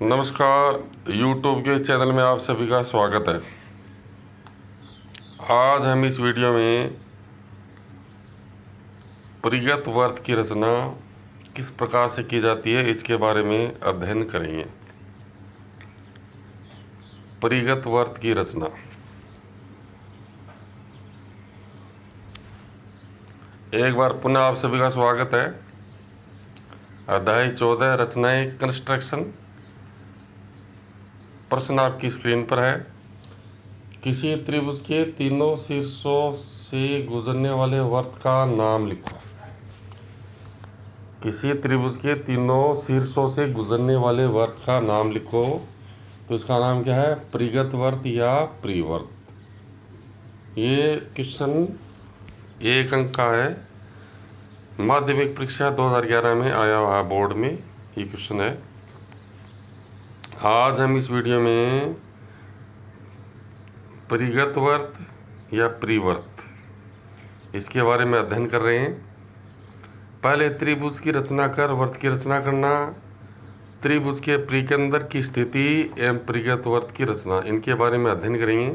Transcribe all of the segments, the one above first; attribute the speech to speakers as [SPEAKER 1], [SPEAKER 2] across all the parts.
[SPEAKER 1] नमस्कार। YouTube के channel में आप सभी का स्वागत है। आज हम इस वीडियो में परिगत वर्त की रचना किस प्रकार से की जाती है इसके बारे में अध्ययन करेंगे। परिगत वर्त की रचना। एक बार पुनः आप सभी का स्वागत है। अध्याय 14 रचनाएं कंस्ट्रक्शन। प्रश्न आपकी स्क्रीन पर है। किसी त्रिभुज के तीनों शीर्षों से गुजरने वाले वर्त का नाम लिखो। किसी त्रिभुज के तीनों शीर्षों से गुजरने वाले वर्त का नाम लिखो। तो इसका नाम क्या है? परिगत वर्त या परिवर्त। ये क्वेश्चन 1 अंक का है। माध्यमिक परीक्षा 2011 में आया हुआ है, बोर्ड में ये क्वेश्चन है। आज हम इस वीडियो में परिगत वर्त या परिवर्त इसके बारे में अध्ययन कर रहे हैं। पहले त्रिभुज की रचना कर वर्त की रचना करना, त्रिभुज के परिकेंद्र की स्थिति एवं परिगत वर्त की रचना, इनके बारे में अध्ययन करेंगे।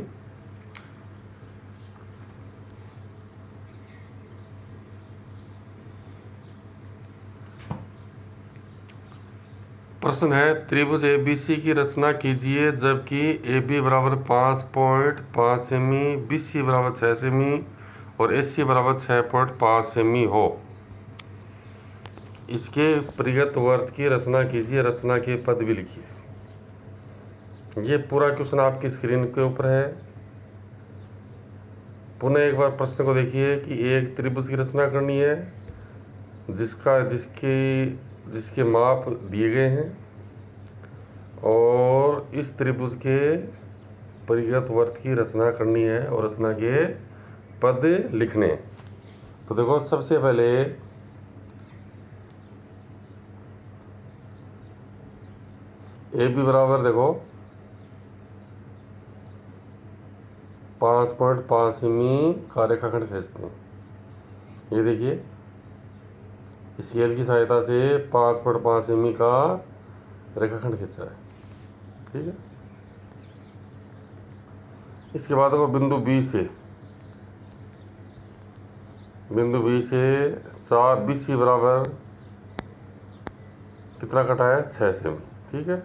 [SPEAKER 1] प्रश्न है, त्रिभुज ABC की रचना कीजिए जबकि AB बराबर 5.5 सेमी, BC बराबर 6 सेमी और AC बराबर 6.5 सेमी हो। इसके परिगत वर्त की रचना कीजिए। रचना के पद भी लिखिए। ये पूरा क्वेश्चन आपकी स्क्रीन के ऊपर है। पुनः एक बार प्रश्न को देखिए कि एक त्रिभुज की रचना करनी है जिसके माप दिए गए हैं और इस त्रिभुज के परिगत वर्त की रचना करनी है और रचना के पद लिखने। तो देखो, सबसे पहले AB बराबर देखो 5.5 सेमी का रेखाखंड खींचते हैं। ये देखिए, स्केल की सहायता से 5.5 सेमी का रेखाखंड खींचा है। ठीक है। इसके बाद देखो बिंदु B से 4 BC बराबर कितना कटा है? 6 सेमी। ठीक है।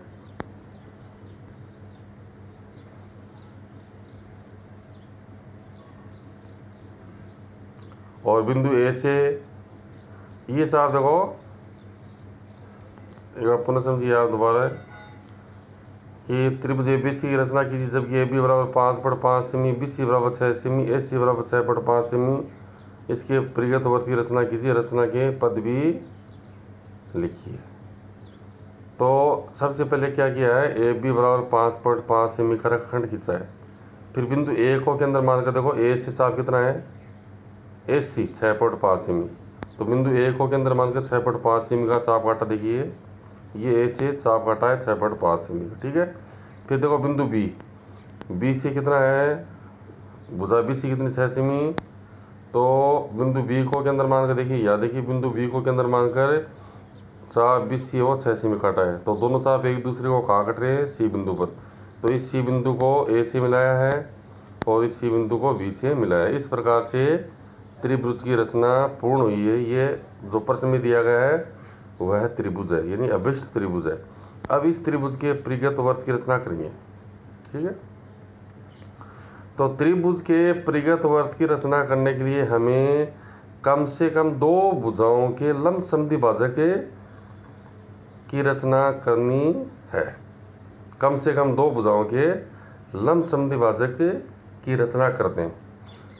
[SPEAKER 1] और बिंदु A से ये चाप देखो, एक बार पुनः समझिए आप दोबारा कि त्रिभुज ABC की रचना कीजिए जबकि AB बराबर 5.5 सेमी, BC बराबर 6 सेमी, AC बराबर 6.5 सेमी। इसके परिगत वर्त की रचना कीजिए। रचना के पद भी लिखिए। तो सबसे पहले क्या किया है? AB बराबर 5.5 सेमी का रेखाखंड खींचा है। फिर बिंदु A को के अंदर मान कर देखो, A से चाप कितना है? AC 6.5 semi. तो बिंदु A को के अंदर मानकर 6.5 सेमी का चाप काटा। देखिए, ये A से चाप काटा है 6.5 सेमी का। ठीक है। फिर देखो बिंदु B से कितना है? भुजा BC कितनी? 6 सेमी। तो बिंदु B को के अंदर मानकर देखिए, या देखिए बिंदु B को के अंदर मानकर चाप BC वो 6 सेमी काटा है। तो दोनों चाप एक दूसरे को कहाँ कट रहे हैं? C बिंदु पर। तो इस C बिंदु को A से मिलाया है और इस C बिंदु को B से मिलाया है। इस प्रकार से त्रिभुज की रचना पूर्ण हुई है। ये जो प्रश्न में दिया गया है वह त्रिभुज है, यानी अभिष्ट त्रिभुज है। अब इस त्रिभुज के परिगत वर्त की रचना करेंगे। ठीक है। तो त्रिभुज के परिगत वर्त की रचना करने के लिए हमें कम से कम 2 भुजाओं के लंब समद्विभाजक की रचना करनी है। कम से कम 2 भुजाओं के लंब समद्विभाजक की रचना करते हैं।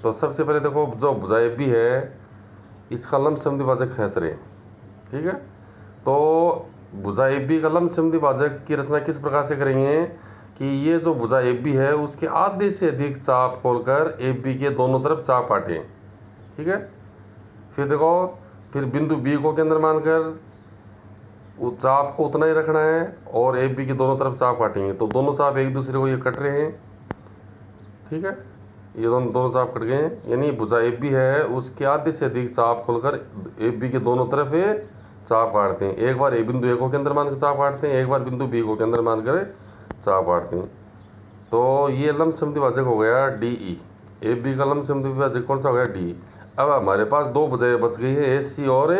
[SPEAKER 1] तो सबसे पहले देखो, जो भुजा AB है इसका लंब समद्विभाजक खींच रहे हैं। ठीक है। तो भुजा AB का लंब समद्विभाजक की रचना किस प्रकार से करेंगे कि ये जो भुजा AB है उसके आधे से अधिक चाप खोलकर AB के दोनों तरफ चाप काटें। ठीक है। फिर देखो, फिर बिंदु B को के अंदर मानकर उस चाप को उतना ही रखना है और AB के दोनों तरफ चाप काटेंगे। तो दोनों चाप एक दूसरे को ये कट रहे हैं। ठीक है। ये दोनों चाप कट गए हैं, यानी भुजा AB है उसके आधे से अधिक चाप खोलकर AB के दोनों तरफ चाप काटते हैं। एक बार ए बिंदु ए को केंद्र मानकर चाप काटते हैं, एक बार बिंदु बी को केंद्र मानकर चाप काटते हैं। तो ये लंब समद्विभाजक हो गया डी ई। ए बी का लंब समद्विभाजक कौन सा हो गया? डी। अब हमारे पास दो भुजाएं बच गई है, ए सी और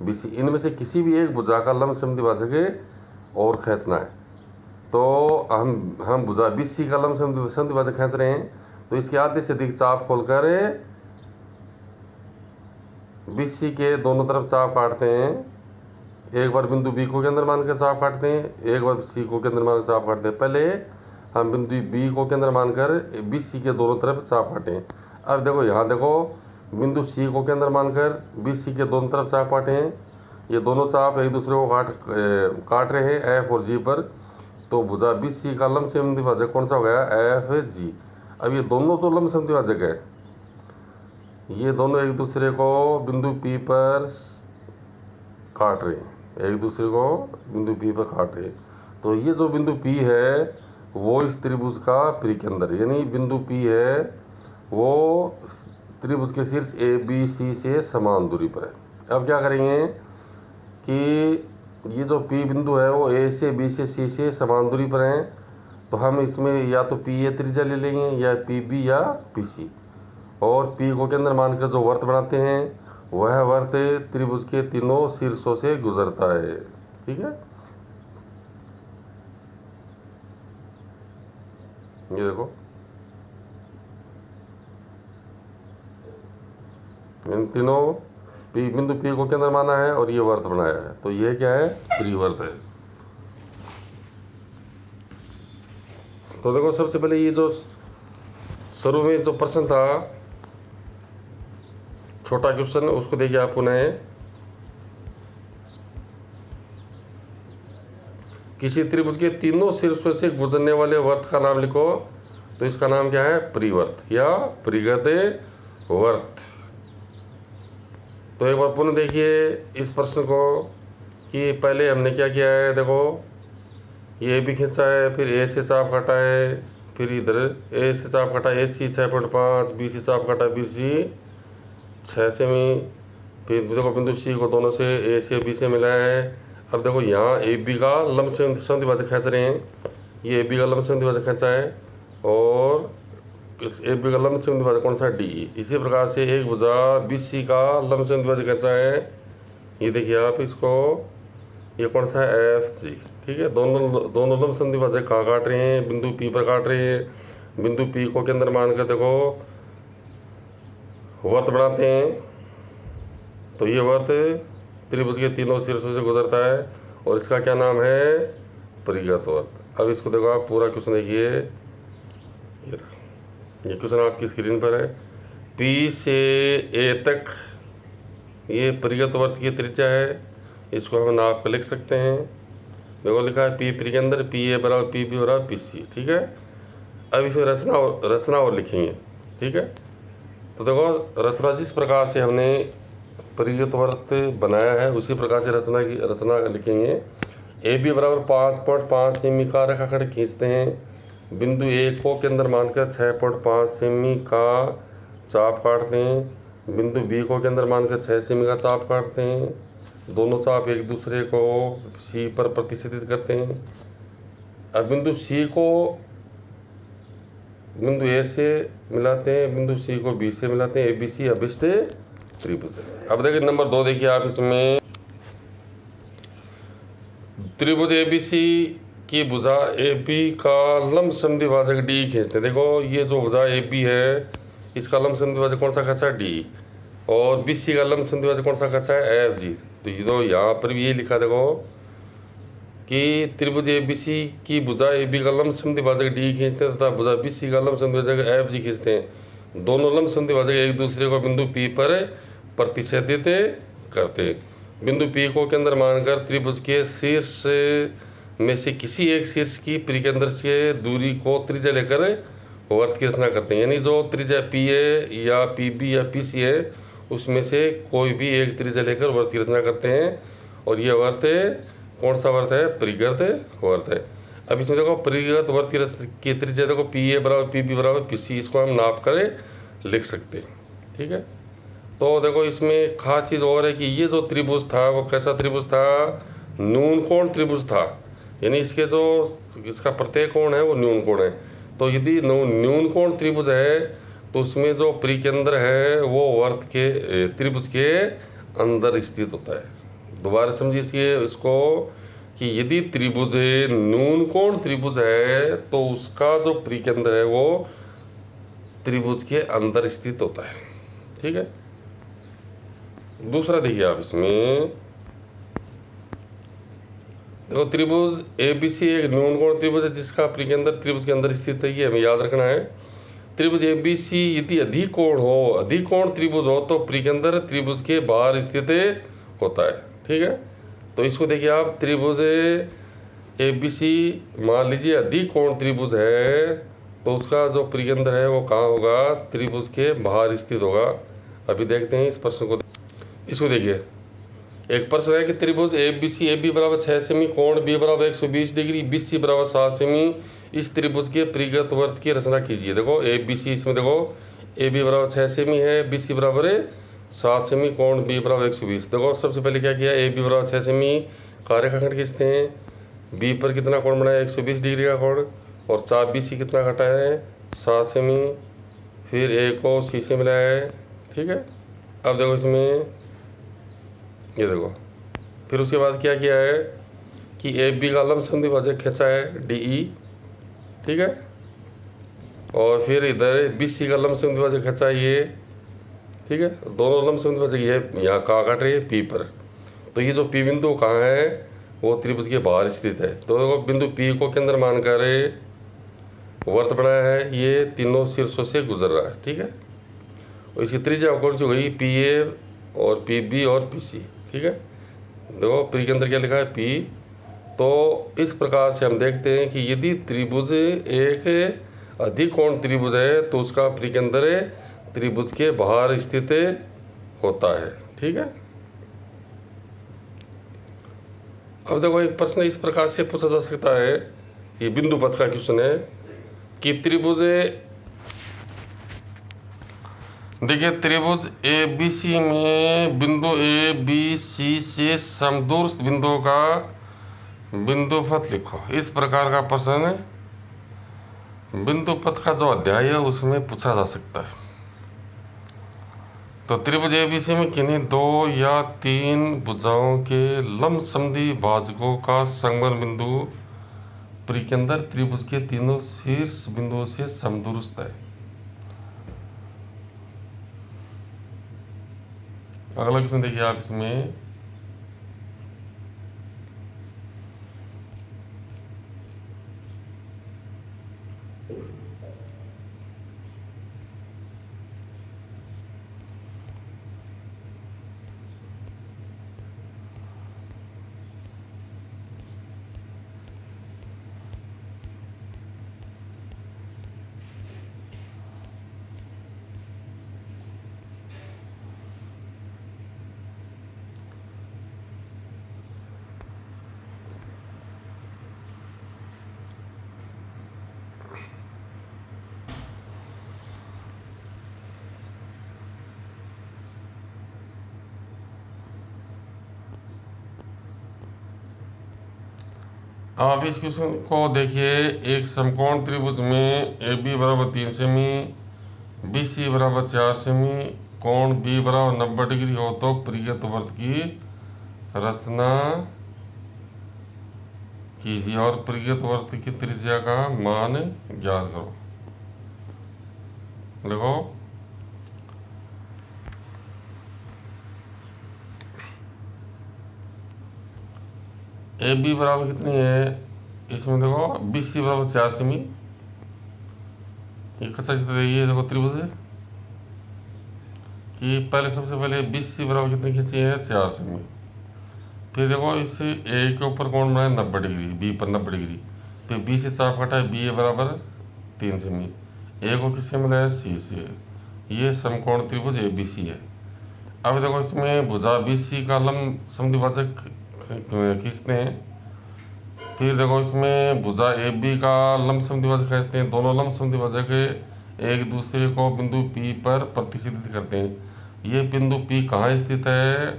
[SPEAKER 1] बी सी। इनमें से किसी भी एक भुजा का लंब समद्विभाजक और खींचना है। तो हम भुजा बी सी का लंब समद्विभाजक खींच रहे हैं, तो इसके आधे से अधिक चाप खोलकर बी सी के दोनों तरफ चाप काटते हैं। एक बार बिंदु बी को केंद्र मानकर चाप काटते हैं, एक बार सी को केंद्र मानकर चाप काटते हैं। पहले हम बिंदु बी को केंद्र मानकर बी सी के दोनों तरफ चाप काटें। अब देखो यहाँ देखो, बिंदु सी को केंद्र मानकर बी सी के दोनों तरफ चाप काटे हैं। ये दोनों चाप एक दूसरे को काट रहे हैं एफ और जी पर। तो भुजा बी सी का लंब समद्विभाजक कौन सा हो गया? F G. अब ये दोनों तो लंब समद्विभाजक है, ये दोनों एक दूसरे को बिंदु पी पर काट रहे हैं, एक दूसरे को बिंदु पी पर काट रहे हैं। तो ये जो बिंदु पी है वो इस त्रिभुज का परिकेंद्र, यानी बिंदु पी है वो त्रिभुज के शीर्ष ए बी सी से समान दूरी पर है। अब क्या करेंगे कि ये जो पी बिंदु है वो ए से बी से सी से समान दूरी पर है, तो हम इसमें या तो पी ए त्रिज्या ले लेंगे या पी बी या पी सी। और पी को केंद्र मानकर जो वर्त बनाते हैं वह वर्त त्रिभुज के तीनों शीर्षों से गुजरता है। ठीक है, ये देखो इन तीनों पी बिंदु पी को केंद्र माना है और ये वर्त बनाया है, तो ये क्या है? परिवर्त है। तो देखो सबसे पहले ये जो शुरू में जो प्रश्न था छोटा क्वेश्चन, उसको देखिए आपको नए। किसी त्रिभुज के तीनों शीर्षों से गुजरने वाले वर्त का नाम लिखो। तो इसका नाम क्या है? परिवर्त या परिगत वर्त। तो एक बार पुनः देखिए इस प्रश्न को कि पहले हमने क्या किया है। देखो ये भी खींचा है, फिर ए से चाप काटा है, फिर इधर ए से चाप काटा ए सी 6.5, बी से चाप काटा बी सी 6 सेमी, फिर देखो बिंदु सी को दोनों से ए से बी से मिलाया है। अब देखो यहाँ ए बी का लंब समद्विभाजक खींच रहे हैं, ये ए बी का लंब समद्विभाजक खींचा है और इस ए बी का लंब समद्विभाजक कौन सा? डी। इसी प्रकार से एक भुजा बी सी का लंब समद्विभाजक खींचा है, ये देखिए आप इसको, ये कौन सा है? F G. ठीक है, दोनों लंब समद्विभाजक कहाँ काट रहे हैं? बिंदु पी पर काट रहे हैं। बिंदु पी को केंद्र मानकर देखो वर्त बनाते हैं, तो ये वर्त त्रिभुज के तीनों शीर्षों से गुजरता है और इसका क्या नाम है? परिगत वर्त। अब इसको देखो आप पूरा क्वेश्चन देखिए, ये क्वेश्चन आपकी स्क्रीन पर है। पी से ए तक ये परिगत वर्त की त्रिज्या है, इसको हम नाप कर लिख सकते हैं। देखो लिखा है पी परिकेंद्र, पी ए बराबर पी बी बराबर पी सी। ठीक है, अब इसमें रचना और लिखेंगे। ठीक है, तो देखो रचना जिस प्रकार से हमने परिगत वर्त बनाया है उसी प्रकार से रचना लिखेंगे। ए बी बराबर 5.5 सेमी का रेखाखंड खींचते हैं। बिंदु ए को केंद्र मानकर 6.5 सेमी का चाप काटते हैं। बिंदु बी को केंद्र मानकर 6 सेमी का चाप काटते हैं। दोनों चाप एक दूसरे को सी पर प्रतिष्ठित करते हैं। अब बिंदु सी को बिंदु ए से मिलाते हैं, बिंदु सी को बी से मिलाते हैं। ए बी सी अभिष्ट त्रिभुज। अब देखिए नंबर 2 देखिए आप, इसमें त्रिभुज ए बी सी की भुजा ए बी का लंब समद्विभाजक डी खींचते हैं। देखो ये जो भुजा ए बी है इसका लंब समद्विभाजक कौन सा खींचा है? डी। और बी सी का लंब समद्विभाजक कौन सा खींचा है? F G. तो ये तो यहाँ पर भी ये लिखा देखो कि त्रिभुज ए बी सी की भुजा ए बी का लंब समद्विभाजक डी खींचते हैं तथा भुजा बी सी का लंब समद्विभाजक एफ जी खींचते हैं। दोनों लंब समद्विभाजक एक दूसरे को बिंदु पी पर प्रतिच्छेदित करते हैं। बिंदु पी को केंद्र मानकर त्रिभुज के शीर्ष में से किसी एक शीर्ष की परिकेंद्र से दूरी को त्रिज्या लेकर वर्त की रचना करते हैं। यानी जो त्रिज्या पी ए या पी बी या पी सी है उसमें से कोई भी एक त्रिज्या लेकर वर्त की रचना करते हैं और ये वर्त कौन सा वर्त है? परिगत वर्त है। अब इसमें देखो परिगत वर्त की त्रिज्या देखो पी ए बराबर पी बी बराबर पी सी, इसको हम नाप कर लिख सकते हैं। ठीक है, तो देखो इसमें खास चीज़ और है कि ये जो त्रिभुज था वो कैसा त्रिभुज था, न्यून कोण त्रिभुज था, यानी इसके जो इसका प्रत्येक कोण है वो न्यून कोण है। तो यदि न्यून कोण त्रिभुज है तो उसमें जो परिकेंद्र है वो वर्त के त्रिभुज के अंदर स्थित होता है। दोबारा समझिए इसको कि यदि त्रिभुज न्यून कोण त्रिभुज है तो उसका जो परिकेंद्र है वो त्रिभुज के अंदर स्थित होता है। ठीक है। दूसरा देखिए आप इसमें देखो, त्रिभुज ABC एक न्यून कोण त्रिभुज है जिसका परिकेंद्र त्रिभुज के अंदर स्थित है, ये हमें याद रखना है। त्रिभुज ABC यदि अधिक कोण त्रिभुज हो तो परिकेंद्र त्रिभुज के बाहर स्थित होता है। ठीक है। तो इसको देखिए आप, त्रिभुज ABC मान लीजिए अधिक कोण त्रिभुज है तो उसका जो परिकेंद्र है वो कहाँ होगा, त्रिभुज के बाहर स्थित होगा। अभी देखते हैं इस प्रश्न को। इसको देखिए, एक प्रश्न है कि त्रिभुज ABC AB बराबर 6 सेमी, कोण B बराबर 120 डिग्री, BC बराबर 7 सेमी, इस त्रिभुज के परिगत वर्त की रचना कीजिए। देखो ABC, इसमें देखो AB बराबर 6 सेमी है, BC बराबर 7 सेमी, कोण B बराबर 120। देखो सबसे पहले क्या किया, AB बराबर 6 सेमी का रेखाखंड खींचते हैं। B पर कितना कोण बनाया, 120 डिग्री का कोण, और चाप BC कितना घटा है, 7 सेमी, फिर A को C से मिलाया है। ठीक है। अब देखो इसमें ये देखो, फिर उसके बाद क्या किया है कि AB का लंब समद्विभाजक खींचा है DE। ठीक है। और फिर इधर BC का लंब समद्विभाजक खींचा है ये। ठीक है। दोनों लंब समद्विभाजक ये यहाँ कहाँ काट रहे हैं, P पर। तो ये जो P बिंदु कहाँ है वो त्रिभुज के बाहर स्थित है। तो देखो बिंदु P को केंद्र मानकर वर्त बनाया है, ये तीनों शीर्षों से गुजर रहा है। ठीक है। और इसकी त्रिज्या कौन सी होगी, PA और PB और PC। ठीक है। देखो परिकेंद्र क्या लिखा है, P। तो इस प्रकार से हम देखते हैं कि यदि त्रिभुज एक अधिक कोण त्रिभुज है तो उसका परिकेंद्र त्रिभुज के बाहर स्थित होता है। ठीक है। अब देखो एक प्रश्न इस प्रकार से पूछा जा सकता है, ये बिंदु पथ का क्वेश्चन है कि त्रिभुज, देखिए त्रिभुज ABC में बिंदु ABC से समदूर बिंदुओं का बिंदु पथ लिखो। इस प्रकार का प्रश्न बिंदु पथ का जो अध्याय है उसमें पूछा जा सकता है। तो त्रिभुज ABC में किन्हीं 2 या 3 भुजाओं के लंब समद्विभाजकों का संगम बिंदु परिकेंद्र त्रिभुज के तीनों शीर्ष बिंदुओं से समदूरस्थ है। अगला क्वेश्चन देखिए आप इसमें, आप इस क्वेश्चन को देखिए, एक समकोण त्रिभुज में AB बराबर 3 सेमी, BC बराबर 4 सेमी, कोण B बराबर 90 डिग्री हो तो परिगत वर्त की रचना कीजिए और परिगत वर्त की त्रिज्या का मान ज्ञात करो। देखो AB बराबर कितनी है, इसमें देखो BC बराबर 4 सेमी, ये कच्चा चित्र है। ये देखो त्रिभुज कि पहले सबसे पहले BC बराबर कितनी खींची है, 4 सेमी। फिर देखो इस A के ऊपर कोण बनाया 90 डिग्री, B पर 90 डिग्री। फिर B से चाप कटा है, BA बराबर 3 सेमी, A को किससे मिलाया, C से। ये समकोण त्रिभुज ABC है। अब देखो इसमें भुजा BC का लंब समद्विभाजक खींचते हैं। फिर देखो इसमें भुजा AB का लंब समद्विभाजक खींचते हैं। दोनों लंब समद्विभाजक एक दूसरे को बिंदु P पर प्रतिच्छेदित करते हैं। ये बिंदु P कहाँ स्थित है?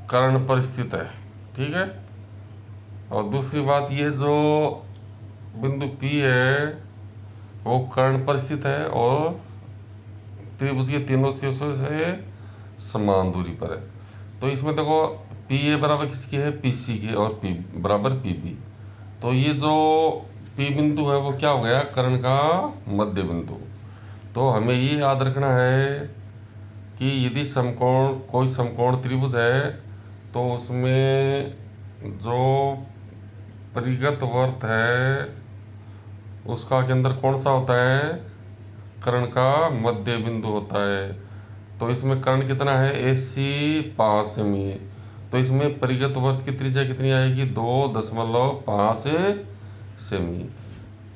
[SPEAKER 1] कर्ण पर स्थित है, ठीक है। और दूसरी बात, ये जो बिंदु P है वो कर्ण पर स्थित है और त्रिभुज के तीनों शीर्षों से समान दूरी पर है। तो इसमें देखो PA बराबर किसकी है? PC की, और P बराबर PB। तो ये जो P बिंदु है वो क्या हो गया? कर्ण का मध्य बिंदु। तो हमें ये याद रखना है कि यदि समकोण, कोई समकोण त्रिभुज है तो उसमें जो परिगत वर्त है उसका केंद्र कौन सा होता है? कर्ण का मध्य बिंदु होता है। तो इसमें कर्ण कितना है? AC 5 semi. तो इसमें परिगत वर्त की त्रिज्या कितनी आएगी? 2.5 सेमी।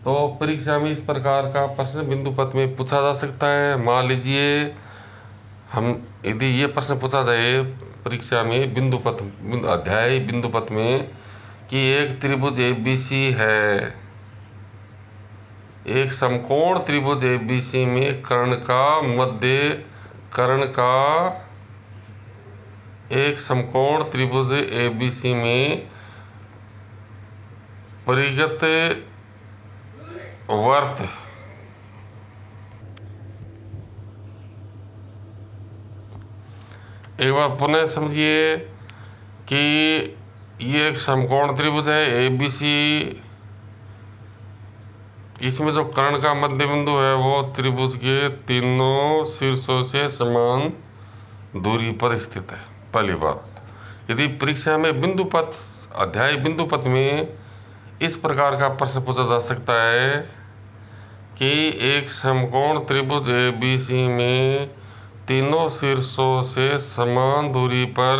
[SPEAKER 1] तो परीक्षा में इस प्रकार का प्रश्न बिंदु पथ में पूछा जा सकता है। मान लीजिए हम, यदि ये प्रश्न पूछा जाए परीक्षा में बिंदु पथ, अध्याय बिंदु पथ में, कि एक त्रिभुज ABC है, एक समकोण त्रिभुज ABC में कर्ण का मध्य, कर्ण का, एक समकोण त्रिभुज ABC में परिगत वर्त एक बार पुनः समझिए कि ये एक समकोण त्रिभुज है ABC, इसमें जो कर्ण का मध्य बिंदु है वो त्रिभुज के तीनों शीर्षों से समान दूरी पर स्थित है। पहली बात, यदि परीक्षा में बिंदु पथ, अध्याय बिंदु पथ में इस प्रकार का प्रश्न पूछा जा सकता है कि एक समकोण त्रिभुज ABC में तीनों शीर्षों से समान दूरी पर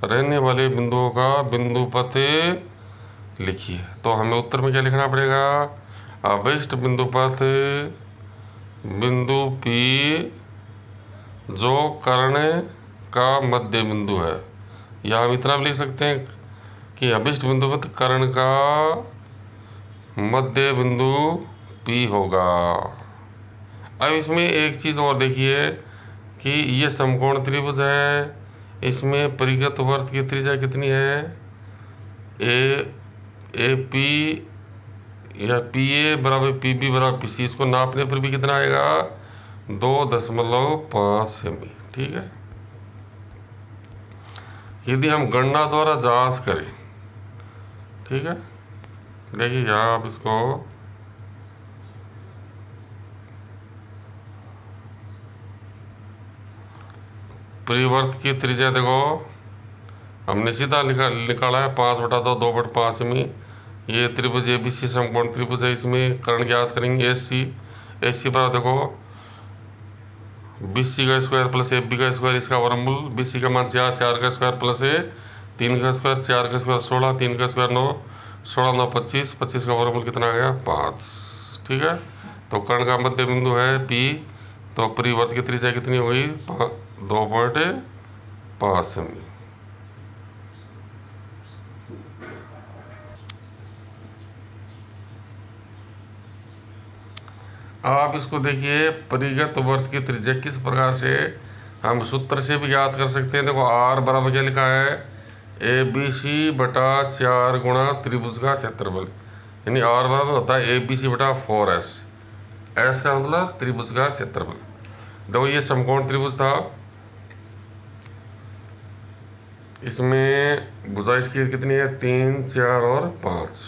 [SPEAKER 1] रहने वाले बिंदुओं का बिंदु पथ लिखिए। तो हमें उत्तर में क्या लिखना पड़ेगा? अभिष्ट बिंदु पथ बिंदु P जो कर्ण का मध्य बिंदु है, या हम इतना भी लिख सकते हैं कि अभिष्ट बिंदु पथ कर्ण का मध्य बिंदु P होगा। अब इसमें एक चीज़ और देखिए कि ये समकोण त्रिभुज है, इसमें परिगत वर्त की त्रिज्या कितनी है? AP या PA बराबर PB बराबर PC। इसको नापने पर भी कितना आएगा? 2.5 सेमी, ठीक है। यदि हम गणना द्वारा जांच करें, ठीक है, देखिए यहाँ आप इसको परिवर्त की त्रिज्या देखो, हमने सीधा निकाला है 5/2, 2/5 सेमी। ये त्रिभुज ABC समकोण त्रिभुज है, इसमें कर्ण ज्ञात करेंगे AC पर देखो BC का स्क्वायर प्लस AB का स्क्वायर, इसका वर्गमूल। BC का मान 4 का स्क्वायर प्लस 3 का स्क्वायर, 4 का स्क्वायर 16, 3 का स्क्वायर 9, 16 9 25, 25 का वर्गमूल कितना आ गया? 5, ठीक है। तो कर्ण का मध्य बिंदु है P, तो परिवर्त की त्रिज्या कितनी हो गई? 2.5 सेमी। आप इसको देखिए, परिगत वर्त की त्रिज्या किस प्रकार से हम सूत्र से भी याद कर सकते हैं। देखो R बराबर क्या लिखा है? ABC/4 गुणा त्रिभुज का क्षेत्रफल, यानी R बराबर होता है ABC/4S। S का मतलब त्रिभुज का क्षेत्रफल। देखो ये समकोण त्रिभुज था, इसमें भुजा इसकी कितनी है? 3 4 और 5,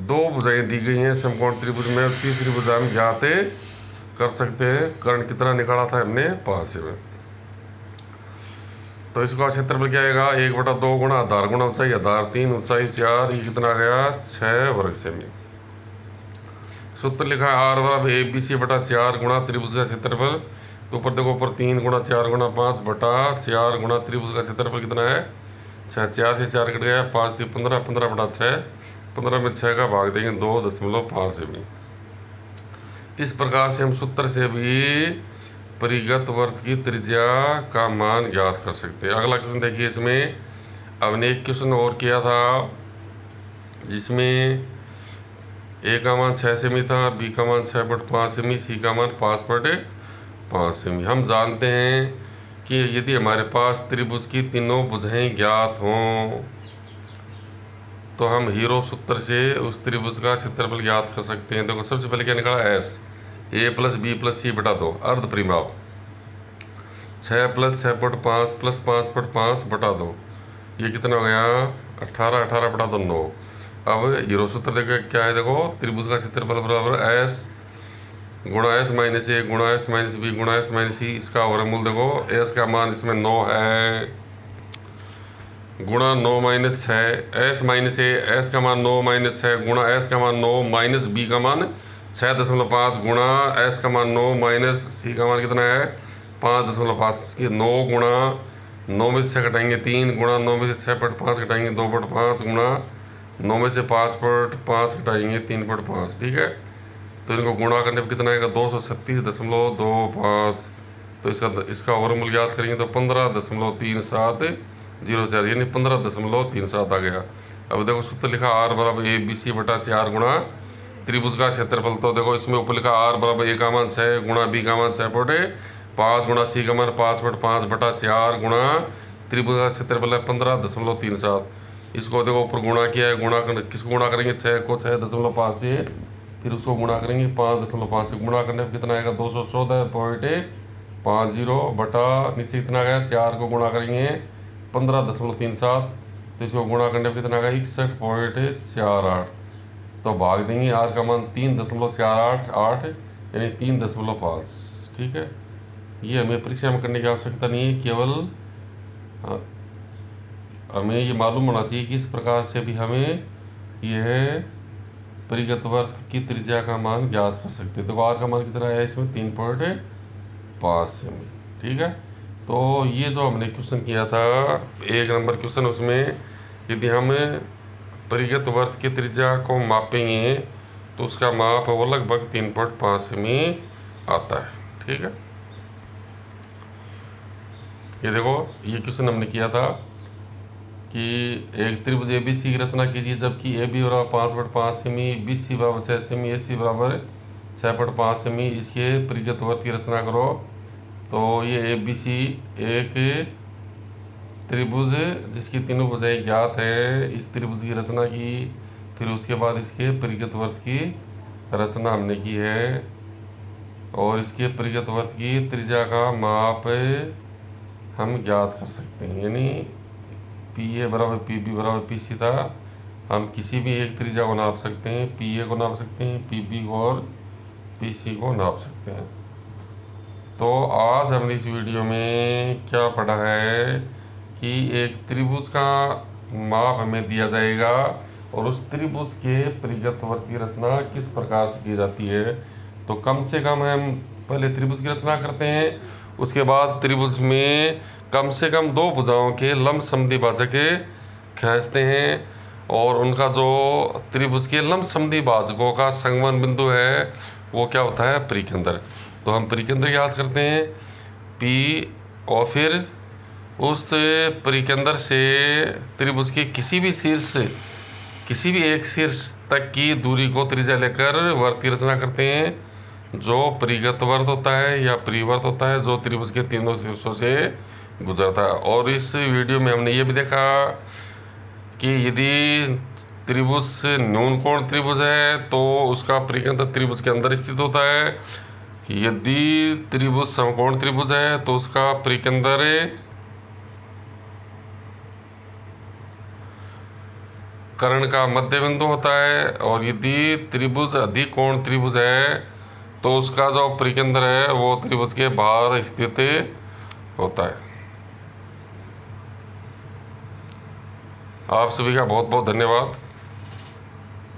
[SPEAKER 1] 2 भुजाएं दी गई हैं समकोण त्रिभुज में, और तीसरी भुजा हम ज्ञात कर सकते हैं। कर्ण कितना निकाला था हमने? 5 सेमी। तो इसका क्षेत्रफल क्या आएगा? 1/2 गुणा आधार गुणा ऊंचाई, आधार 3 ऊंचाई 4, ये कितना आ गया? 6 वर्ग सेमी। सूत्र लिखा है R बराबर ABC/4 गुणा त्रिभुज का क्षेत्रफल। तो ऊपर देखो, ऊपर 3 गुणा 4 गुणा 5/4 गुणा त्रिभुज का क्षेत्रफल कितना है? 6। 4 से 4 कट गया, 5 3 15, 15/6, 15 में 6 का भाग देंगे 2.5 सेमी। इस प्रकार से हम सूत्र से भी परिगत वर्त की त्रिज्या का मान ज्ञात कर सकते हैं। अगला क्वेश्चन देखिए, इसमें हमने एक क्वेश्चन और किया था जिसमें A का मान 6 सेमी था, B का मान 6/5 सेमी, C का मान 5/5 5 सेमी। हम जानते हैं कि यदि हमारे पास त्रिभुज की तीनों भुजाएं ज्ञात हों तो हम हीरो सूत्र से उस त्रिभुज का क्षेत्रफल ज्ञात कर सकते हैं। देखो सबसे पहले क्या निकला, S A plus B plus C बटा 2 अर्ध परिमाप 6 प्लस 6/5 प्लस 5/5 बटा 2, ये कितना हो गया 18, 18 बटा 2 9। अब हीरो सूत्र देखो क्या है, देखो त्रिभुज का क्षेत्रफल बराबर एस गुणा एस माइनस ए गुणा एस माइनस बी गुणा एस माइनस सी, इसका वर्गमूल देखो एस का मान इसमें 9 है गुणा 9 माइनस 6 एस माइनस ए, एस का मान 9 माइनस 6 गुणा एस का मान 9 माइनस बी का मान 6.5 गुणा एस का मान 9 माइनस सी का मान कितना है 5.5। इसकी 9 गुणा 9 में से 6 घटाएंगे 3 गुणा 9 में से 6/5 घटाएंगे 2/5 गुणा 9 में से 5/5 घटाएंगे 3/5। ठीक है, तो इनको गुणा करने पर कितना आएगा 236.25। तो इसका वर्गमूल ज्ञात करेंगे तो 15.3704 यानी 15.37 आ गया। अब देखो सूत्र लिखा आर बराबर ए बी सी बटा 4 गुणा त्रिभुज का क्षेत्रफल। तो देखो इसमें ऊपर लिखा आर बराबर ए का मान 6 गुणा बी का मान 6/5 गुणा सी का मान 5/5 बटा 4 गुणा त्रिभुज का क्षेत्रफल है 15.37। इसको देखो ऊपर गुणा किया है, गुणा किसको गुणा करेंगे 6 को 6.5 से, फिर उसको गुणा करेंगे 5.5 से। गुणा करने पर कितना आएगा 214.50 बटा नीचे कितना गया 4 को गुणा करेंगे 15.37, तो इसको गुणा करने पर कितना आएगा 61.48। तो भाग देंगे आर का मान 3.488 यानी 3.5। ठीक है, ये हमें परीक्षा में करने की आवश्यकता नहीं है, केवल हमें ये मालूम होना चाहिए कि इस प्रकार से भी हमें यह परिगत वृत्त की त्रिज्या का मान ज्ञात कर सकते हैं। तो आर का मान कितना है इसमें 3.5 सेमी। ठीक है, तो ये जो हमने क्वेश्चन किया था 1 नंबर क्वेश्चन, उसमें यदि हम परिगत वृत्त की त्रिज्या को मापेंगे तो उसका माप वो लगभग 3.5 सेमी आता है। ठीक है, ये देखो ये क्वेश्चन हमने किया था कि एक त्रिभुज ए बी सी की रचना कीजिए जबकि ए बी बराबर 5/5 सेमी, बी सी बराबर 6 सेमी, ए सी बराबर 6/5 सेमी, इसके परिगत वृत्त की रचना करो। तो ये ए बी सी एक त्रिभुज जिसकी तीनों भुजाएं ज्ञात है, इस त्रिभुज की रचना की, फिर उसके बाद इसके परिगत वृत्त की रचना हमने की है और इसके परिगत वृत्त की त्रिज्या का माप हम ज्ञात कर सकते हैं। यानी पी ए बराबर पी बी बराबर पी सी था, हम किसी भी एक त्रिज्या को नाप सकते हैं, पी ए को नाप सकते हैं, पी बी को और पी सी को नाप सकते हैं। तो आज हमने इस वीडियो में क्या पढ़ा है कि एक त्रिभुज का माप हमें दिया जाएगा और उस त्रिभुज के परिगत वृत्त की रचना किस प्रकार से की जाती है। तो कम से कम हम पहले त्रिभुज की रचना करते हैं, उसके बाद त्रिभुज में कम से कम 2 भुजाओं के लंब समद्विभाजक खींचते हैं और उनका जो त्रिभुज के लंब समद्विभाजकों का संगमन बिंदु है वो क्या होता है परिकेंद्र। तो हम परिकेंद्र याद करते हैं पी और फिर उस परिकेंद्र से त्रिभुज के किसी भी एक शीर्ष तक की दूरी को त्रिज्या लेकर वृत्त की रचना करते हैं जो परिगत वृत्त होता है या परिवर्त होता है जो त्रिभुज के तीनों शीर्षों से गुजरता है। और इस वीडियो में हमने ये भी देखा कि यदि त्रिभुज न्यून कोण त्रिभुज है तो उसका परिकेंद्र त्रिभुज के अंदर स्थित होता है, यदि त्रिभुज समकोण त्रिभुज है तो उसका परिकेंद्र कर्ण का मध्य बिंदु होता है, और यदि त्रिभुज अधिकोण त्रिभुज है तो उसका जो परिकेंद्र है वो त्रिभुज के बाहर स्थित होता है। आप सभी का बहुत बहुत धन्यवाद।